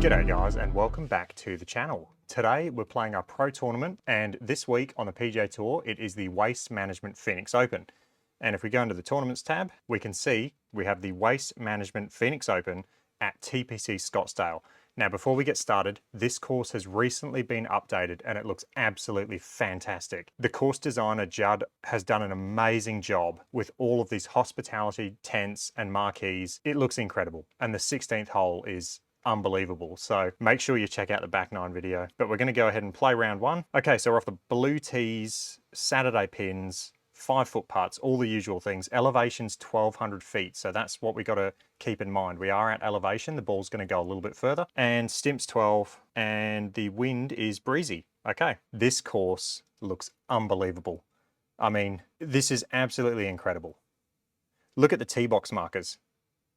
G'day guys and welcome back to the channel. Today we're playing our pro tournament, and this week on the PGA Tour it is the Waste Management Phoenix Open. And if we go into the tournaments tab, we can see we have the Waste Management Phoenix Open at TPC Scottsdale. Now before we get started, this course has recently been updated and it looks absolutely fantastic. The course designer Judd has done an amazing job with all of these hospitality tents and marquees. It looks incredible, and the 16th hole is unbelievable. So make sure you check out the back nine video. But we're going to go ahead and play round one. Okay, so we're off the blue tees, Saturday pins, 5-foot putts, all the usual things. Elevation's 1,200 feet, so that's what we got to keep in mind. We are at elevation, the ball's going to go a little bit further. And Stimp's 12, and the wind is breezy. Okay, this course looks unbelievable. I mean, this is absolutely incredible. Look at the tee box markers.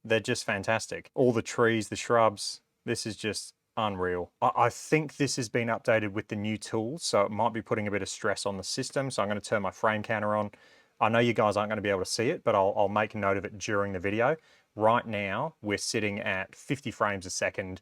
They're just fantastic. All the trees, the shrubs, this is just unreal. I think this has been updated with the new tools, so it might be putting a bit of stress on the system. So I'm going to turn my frame counter on. I know you guys aren't going to be able to see it, but I'll make a note of it during the video. Right now, we're sitting at 50 frames a second,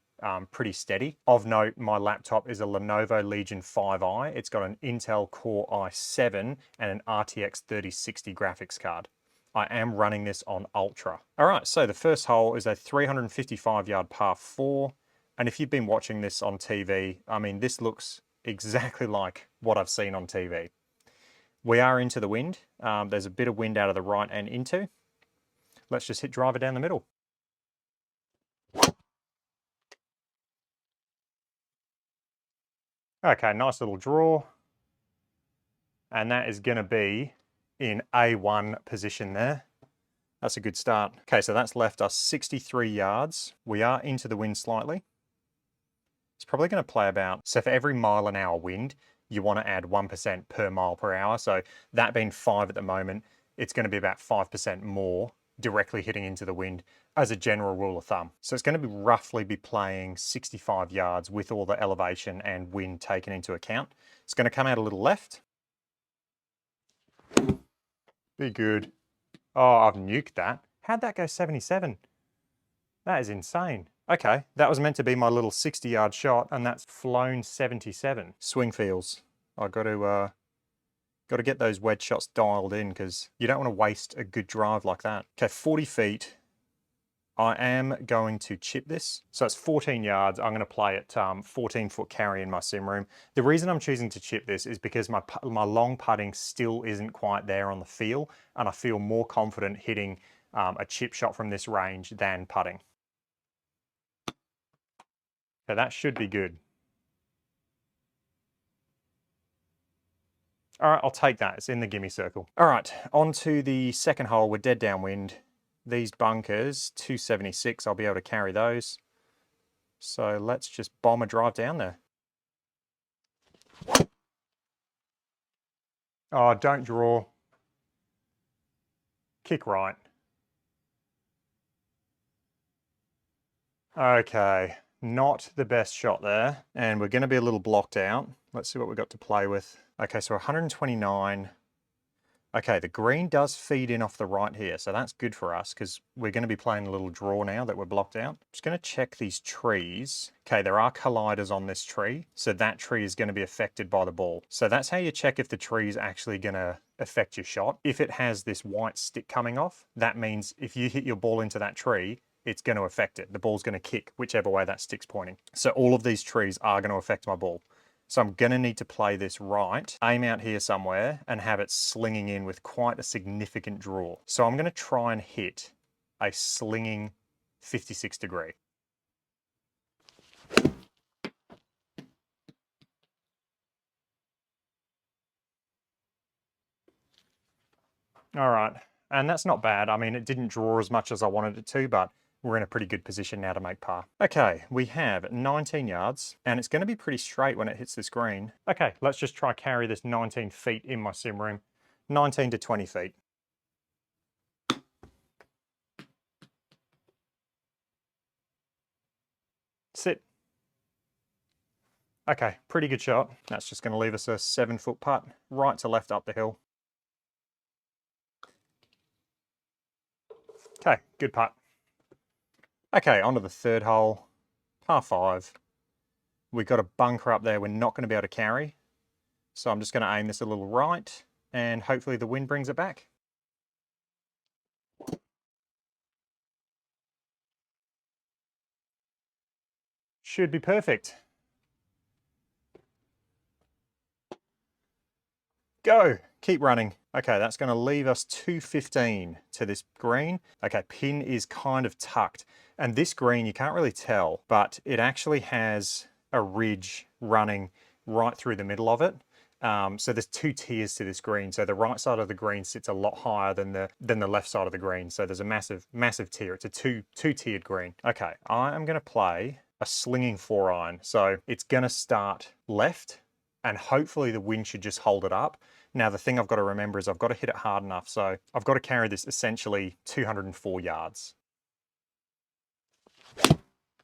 pretty steady. Of note, my laptop is a Lenovo Legion 5i. It's got an Intel Core i7 and an RTX 3060 graphics card. I am running this on Ultra. All right, so the first hole is a 355-yard par 4. And if you've been watching this on TV, I mean, this looks exactly like what I've seen on TV. We are into the wind. There's a bit of wind out of the right and into. Let's just hit driver down the middle. Okay, nice little draw. And that is going to be in A1 position there. That's a good start. Okay, so that's left us 63 yards. We are into the wind slightly. It's probably going to play about, so for every mile an hour wind, you want to add 1% per mile per hour. So that being 5 at the moment, it's going to be about 5% more directly hitting into the wind as a general rule of thumb. So it's going to be roughly playing 65 yards with all the elevation and wind taken into account. It's going to come out a little left. Be good. Oh, I've nuked that. How'd that go 77? That is insane. Okay, that was meant to be my little 60-yard shot, and that's flown 77. Swing feels. I've got to get those wedge shots dialed in because you don't want to waste a good drive like that. Okay, 40 feet. I am going to chip this. So it's 14 yards. I'm going to play it 14-foot carry in my sim room. The reason I'm choosing to chip this is because my long putting still isn't quite there on the feel, and I feel more confident hitting a chip shot from this range than putting. So that should be good. All right, I'll take that. It's in the gimme circle. All right, on to the second hole. We're dead downwind. These bunkers, 276, I'll be able to carry those. So let's just bomb a drive down there. Oh, don't draw. Kick right. Okay, not the best shot there. And we're going to be a little blocked out. Let's see what we've got to play with. Okay, so 129. Okay, the green does feed in off the right here, so that's good for us because we're going to be playing a little draw now that we're blocked out. Just going to check these trees. Okay, there are colliders on this tree, so that tree is going to be affected by the ball. So that's how you check if the tree is actually going to affect your shot. If it has this white stick coming off, that means if you hit your ball into that tree, it's going to affect it. The ball's going to kick whichever way that stick's pointing. So all of these trees are going to affect my ball. So I'm going to need to play this right, aim out here somewhere, and have it slinging in with quite a significant draw. So I'm going to try and hit a slinging 56 degree. All right, and that's not bad. I mean, it didn't draw as much as I wanted it to, but we're in a pretty good position now to make par. Okay, we have 19 yards, and it's going to be pretty straight when it hits this green. Okay, let's just try carry this 19 feet in my sim room. 19 to 20 feet. Sit. Okay, pretty good shot. That's just going to leave us a 7-foot putt, right to left up the hill. Okay, good putt. Okay, on to the third hole. par 5. We've got a bunker up there we're not going to be able to carry. So I'm just going to aim this a little right and hopefully the wind brings it back. Should be perfect. Go, keep running. Okay, that's going to leave us 215 to this green. Okay, pin is kind of tucked. And this green, you can't really tell, but it actually has a ridge running right through the middle of it. So there's 2 tiers to this green. So the right side of the green sits a lot higher than the left side of the green. So there's a massive tier. It's a two-tiered green. Okay, I am going to play a slinging 4-iron. So it's going to start left, and hopefully the wind should just hold it up. Now, the thing I've got to remember is I've got to hit it hard enough. So I've got to carry this essentially 204 yards.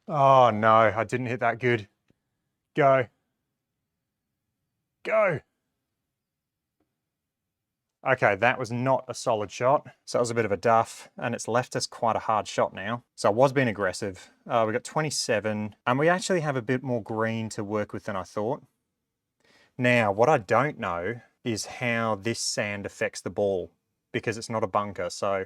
Oh no, I didn't hit that good. Go. Go. Okay, that was not a solid shot. So that was a bit of a duff, and it's left us quite a hard shot now. So I was being aggressive. We got 27, and we actually have a bit more green to work with than I thought. Now, what I don't know is how this sand affects the ball, because it's not a bunker. So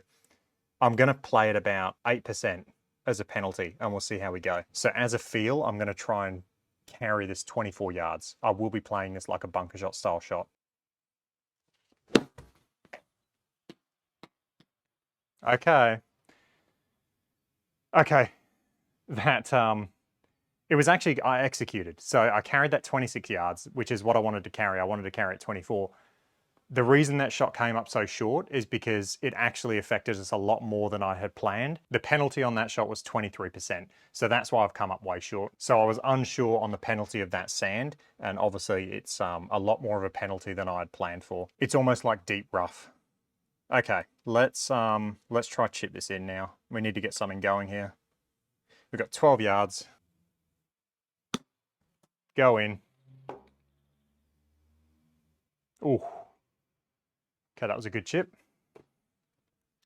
I'm going to play it about 8% as a penalty, and we'll see how we go. So as a feel, I'm going to try and carry this 24 yards. I will be playing this like a bunker shot style shot. Okay. Okay. That, it was actually, I executed. So I carried that 26 yards, which is what I wanted to carry. I wanted to carry it 24. The reason that shot came up so short is because it actually affected us a lot more than I had planned. The penalty on that shot was 23%. So that's why I've come up way short. So I was unsure on the penalty of that sand. And obviously it's a lot more of a penalty than I had planned for. It's almost like deep rough. Okay, let's try chip this in now. We need to get something going here. We've got 12 yards. Go in. Ooh. Okay, that was a good chip.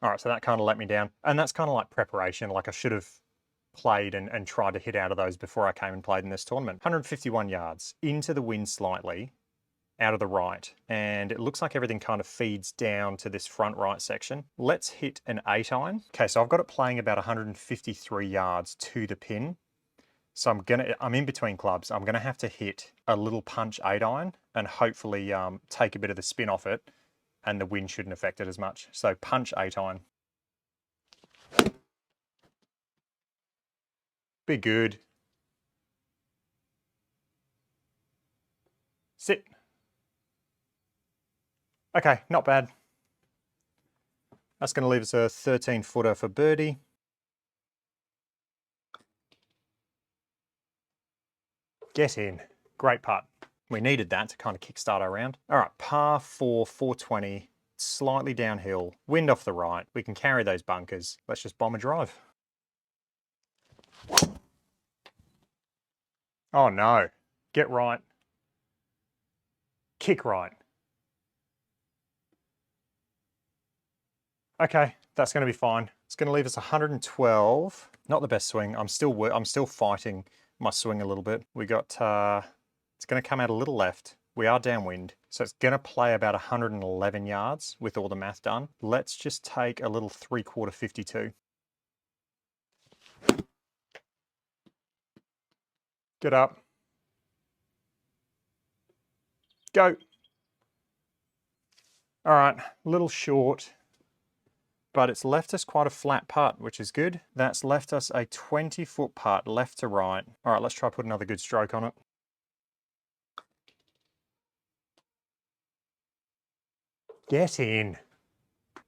All right, so that kind of let me down. And that's kind of like preparation. Like I should have played and tried to hit out of those before I came and played in this tournament. 151 yards, into the wind slightly, out of the right. And it looks like everything kind of feeds down to this front right section. Let's hit an 8-iron. Okay, so I've got it playing about 153 yards to the pin. So I'm in between clubs. I'm gonna have to hit a little punch 8-iron and hopefully take a bit of the spin off it, and the wind shouldn't affect it as much. So punch 8-iron. Be good. Sit. Okay, not bad. That's gonna leave us a 13-footer for birdie. Get in. Great putt. We needed that to kind of kickstart our round. All right, par 4, 420, slightly downhill, wind off the right. We can carry those bunkers. Let's just bomb a drive. Oh no, get right. Kick right. Okay, that's gonna be fine. It's gonna leave us 112. Not the best swing. I'm still fighting my swing a little bit. We got, it's gonna come out a little left. We are downwind, so it's gonna play about 111 yards with all the math done. Let's just take a little 3/4 52. Get up. Go. All right, a little short, but it's left us quite a flat putt, which is good. That's left us a 20-foot putt left to right. All right, let's try put another good stroke on it. Get in.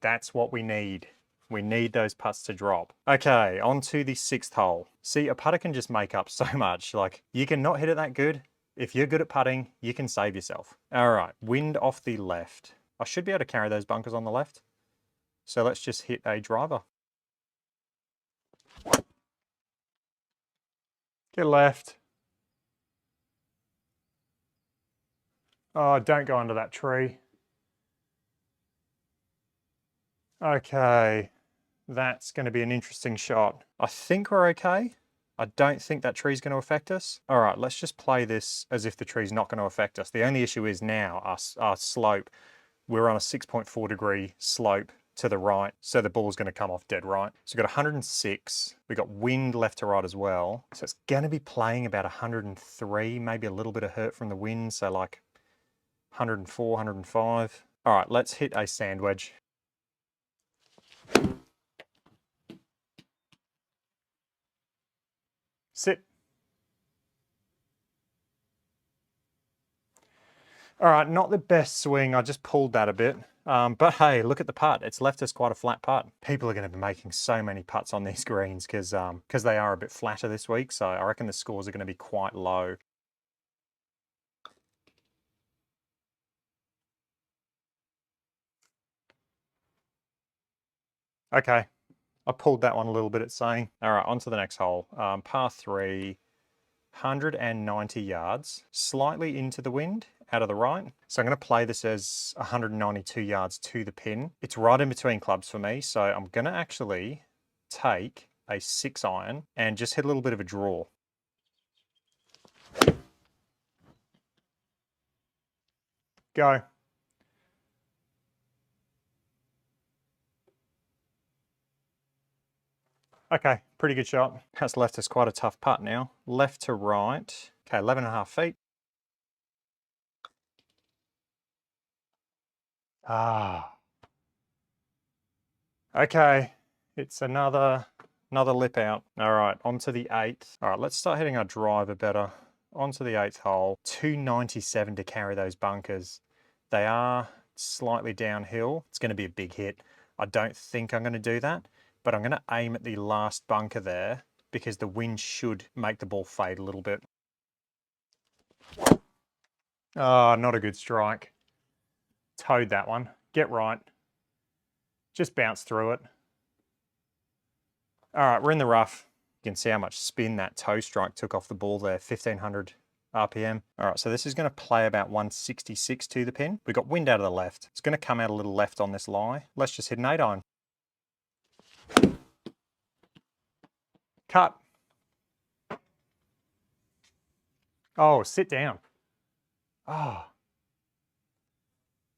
That's what we need. We need those putts to drop. Okay, on to the 6th hole. See, a putter can just make up so much. Like, you can not hit it that good. If you're good at putting, you can save yourself. All right, wind off the left. I should be able to carry those bunkers on the left. So let's just hit a driver. Get left. Oh, don't go under that tree. Okay, that's going to be an interesting shot. I think we're okay. I don't think that tree's going to affect us. All right, let's just play this as if the tree's not going to affect us. The only issue is now our slope. We're on a 6.4 degree slope to the right, so the ball's going to come off dead right. So we've got 106. We've got wind left to right as well. So it's going to be playing about 103, maybe a little bit of hurt from the wind, so like 104, 105. All right, let's hit a sand wedge. Sit. All right, not the best swing. I just pulled that a bit. But hey, look at the putt. It's left us quite a flat putt. People are going to be making so many putts on these greens because they are a bit flatter this week. So I reckon the scores are going to be quite low. Okay, I pulled that one a little bit at saying. All right, on to the next hole. Par 3, 190 yards, slightly into the wind, out of the right. So I'm going to play this as 192 yards to the pin. It's right in between clubs for me, so I'm going to actually take a 6-iron and just hit a little bit of a draw. Go. Okay, pretty good shot. That's left us quite a tough putt now. Left to right. Okay, 11.5 feet. Ah. Okay, it's another lip out. All right, onto the 8th. All right, let's start hitting our driver better. Onto the 8th hole. 297 to carry those bunkers. They are slightly downhill. It's going to be a big hit. I don't think I'm going to do that, but I'm going to aim at the last bunker there because the wind should make the ball fade a little bit. Oh, not a good strike. Towed that one. Get right. Just bounce through it. All right, we're in the rough. You can see how much spin that toe strike took off the ball there, 1500 RPM. All right, so this is going to play about 166 to the pin. We've got wind out of the left. It's going to come out a little left on this lie. Let's just hit an 8-iron. Cut. Oh, sit down. Oh.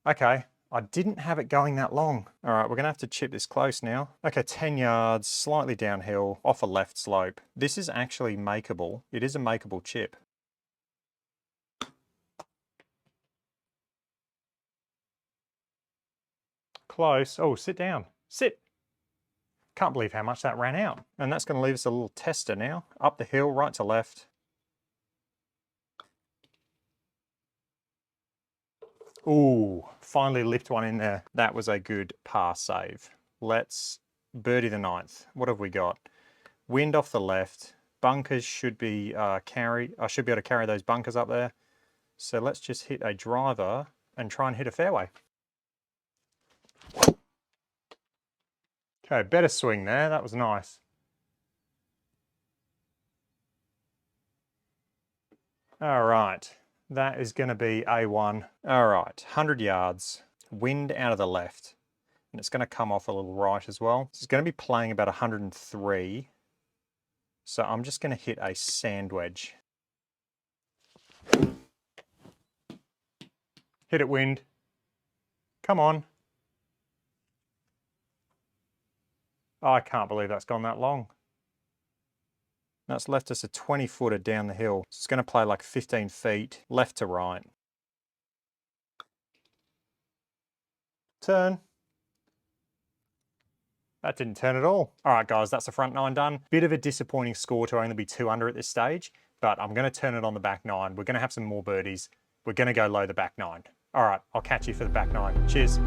Okay, I didn't have it going that long. All right, we're gonna have to chip this close now. Okay, 10 yards, slightly downhill, off a left slope. This is actually makeable. It is a makeable chip. Close. Oh, sit down. Sit. Can't believe how much that ran out. And that's gonna leave us a little tester now. Up the hill, right to left. Ooh, finally lift one in there. That was a good par save. Let's birdie the 9th. What have we got? Wind off the left. Bunkers should be I should be able to carry those bunkers up there. So let's just hit a driver and try and hit a fairway. Okay, better swing there. That was nice. All right, that is going to be A1. All right, 100 yards, wind out of the left, and it's going to come off a little right as well. It's going to be playing about 103. So I'm just going to hit a sand wedge. Hit it, wind. Come on. Oh, I can't believe that's gone that long. That's left us a 20-footer down the hill. So it's going to play like 15 feet, left to right. Turn. That didn't turn at all. All right, guys, that's the front 9 done. Bit of a disappointing score to only be 2 under at this stage, but I'm going to turn it on the back 9. We're going to have some more birdies. We're going to go low the back 9. All right, I'll catch you for the back 9. Cheers.